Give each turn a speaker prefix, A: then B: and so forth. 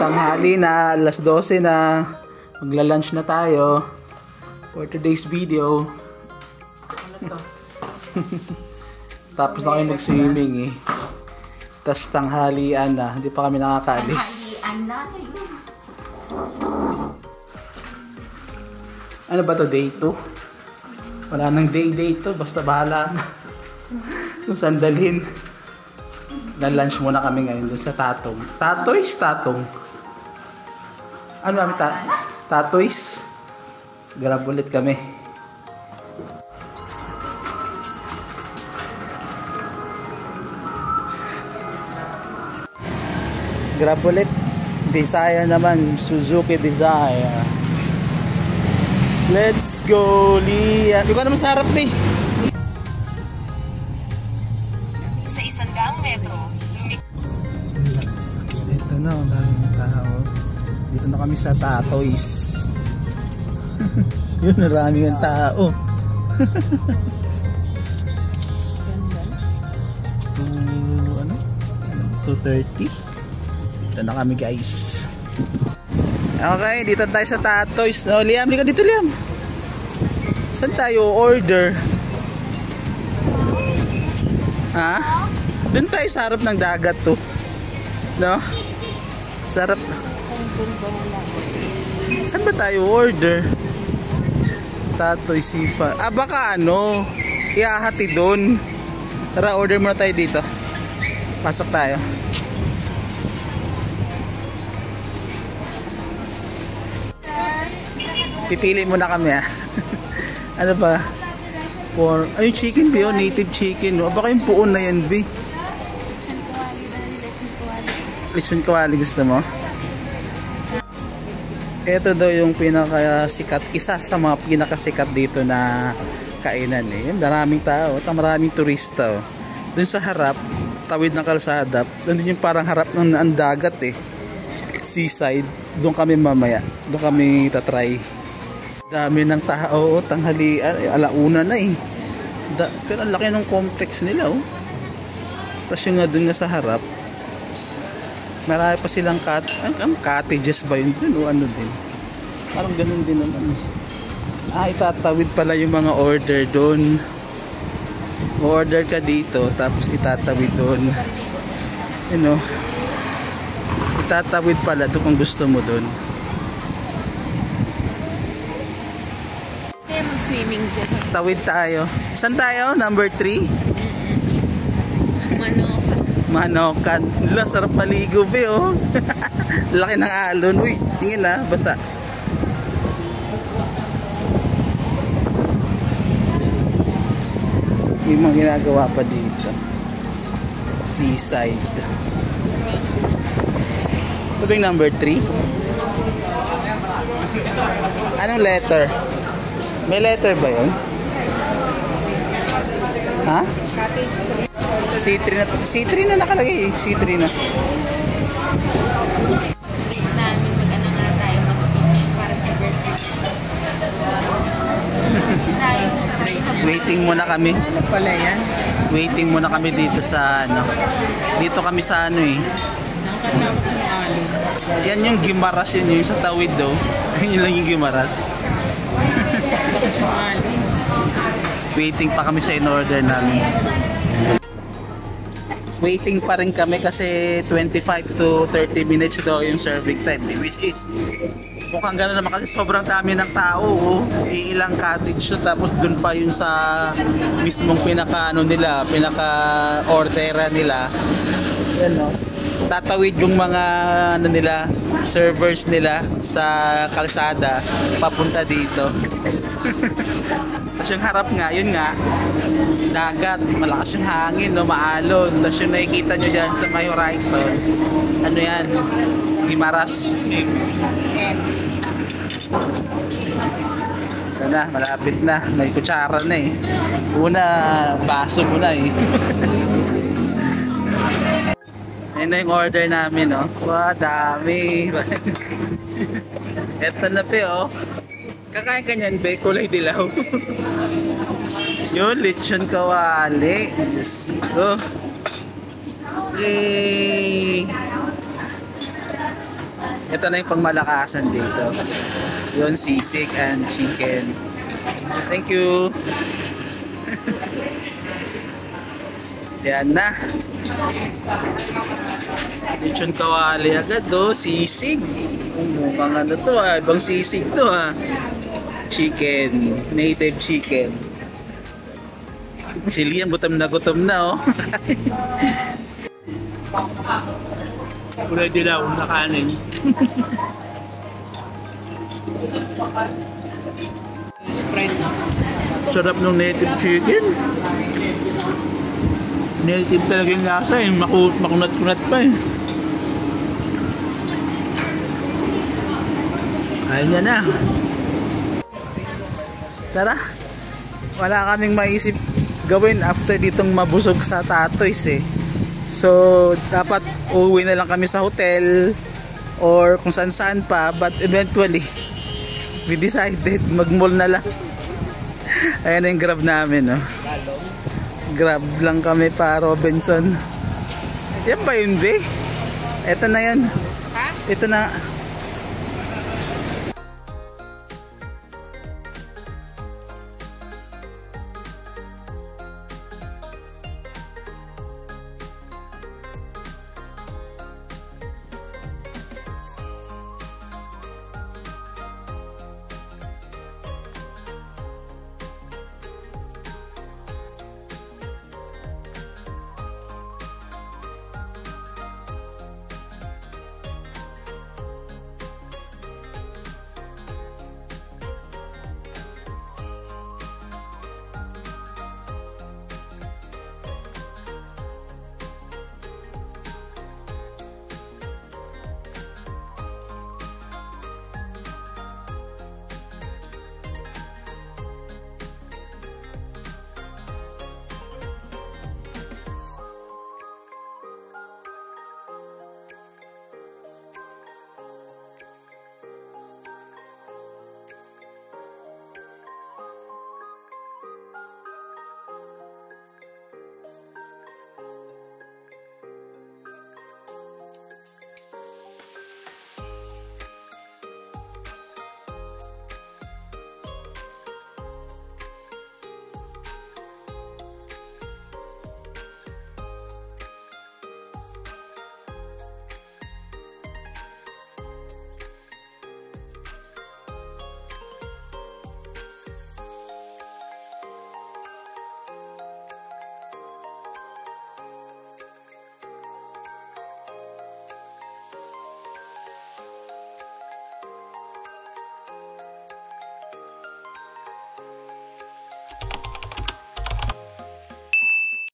A: Tanghali na, alas 12 na. Magla-lunch na tayo for today's video. Tapos na kami mag-swimming eh. Tapos tanghalian na, hindi pa kami nakakaalis. Ano ba to, day 2? Wala nang day to, basta bahala na. Kung saan dalhin. Lunch muna kami ngayon dun sa Tatong. Tatong. Ano kami Tatoys? Grab ulit kami. Grab ulit. Desire naman. Suzuki Desire. Let's go, Lia. Di ko naman sa harap eh.
B: Sa 100 metro,
A: ito na, ang daming tao. Dito na kami sa Tatoys. Yun, marami yung tao. 2:30. Dito na kami, guys. Okay, dito tayo sa Tatoys. Oh, Liam, ka dito, Liam. Saan tayo order? Ha? Doon tayo sa harap ng dagat to. No? Sa harap. Saan ba tayo order? Tatoy Sifa. Ah, baka ano, iahati doon. Tara, order muna tayo dito. Pasok tayo. Pipili muna kami ah. Ano ba? Ay, chicken ba yun? Native chicken. O, baka yung puon na yan, B. Lechon kawali gusto mo? Ito daw yung pinakasikat, isa sa mga pinakasikat dito na kainan eh. Maraming tao at maraming turista. Oh. Doon sa harap, tawid ng kalsada, doon yung parang harap ng dagat eh. Seaside. Doon kami mamaya. Doon kami tatry. Dami ng tao, tanghalian, alauna na eh. Pero ang laki ng complex nila oh. Tapos yung nga doon nga sa harap, marami pa silang cottages ba yun dun o ano din? Parang ganun din naman. Ah, itatawid pala yung mga order doon. Order ka dito, tapos itatawid doon. You know, itatawid pala doon kung gusto mo doon.
B: kaya mag-swimming dyan.
A: Tawid tayo. Saan tayo? Number 3? Manokan. Wala, sarap maligo be oh. Laki ng alon. Uy, tingin na, basa. May mga ginagawa pa dito. Seaside. Ito ba yung number 3? Anong letter? May letter ba yun? Ha? C3 na nakalagay eh. C3 na.
B: Street namin mag-ano nga tayo para sa birthday.
A: Waiting muna kami.
B: Ano pala yan?
A: Waiting muna kami dito sa ano. Dito kami sa ano eh.
B: Nakakalapot ng alon.
A: Yan yung Gimaras yun, yung sa tawid daw. Yun lang yung Gimaras. Waiting pa kami sa in-order namin. Waiting pa rin kami kasi 25 to 30 minutes daw yung serving time. Which is, mukhang gano'n naman kasi sobrang dami ng tao. Oh. Ilang cottage to, tapos dun pa yung sa mismong pinaka-ano nila, pinaka-ordera nila. Yan no. Tatawid yung mga ano nila, servers nila sa kalsada papunta dito. Tapos yung harap nga, yun nga, dagat, malakas yung hangin, no, maalon. Tapos yung nakikita nyo dyan sa may horizon, ano yan, Gimaras. Ito na, malapit na, may kutsara na eh. Una, baso mo na eh. Ayun na yung order namin, no. Wow, dami. Eto na pe, oh. Kakain ka niyan, be, kulay dilaw. Yun, lechon kawali. Diyos ko. Yay! Ito na yung pangmalakasan dito. Yun, sisig and chicken. Thank you. Yan na. Lechon kawali agad do, sisig. Mukhang ano to ibang sisig to Chicken, native chicken. Si Liam gutom na oh.
C: Kulay dilaw na kanin.
A: Sarap ng native chicken. Native talaga yung lasa makunat-kunat pa Ayun niya na. Tara. Wala kaming maisip gawin after ditong mabusog sa Tatoys So, dapat uuwi na lang kami sa hotel or kung saan pa, but eventually we decided mag-mall na lang. Ayan na yung grab namin Grab lang kami pa Robinson. Yan ba yun, be? Ito na yun. Ito na.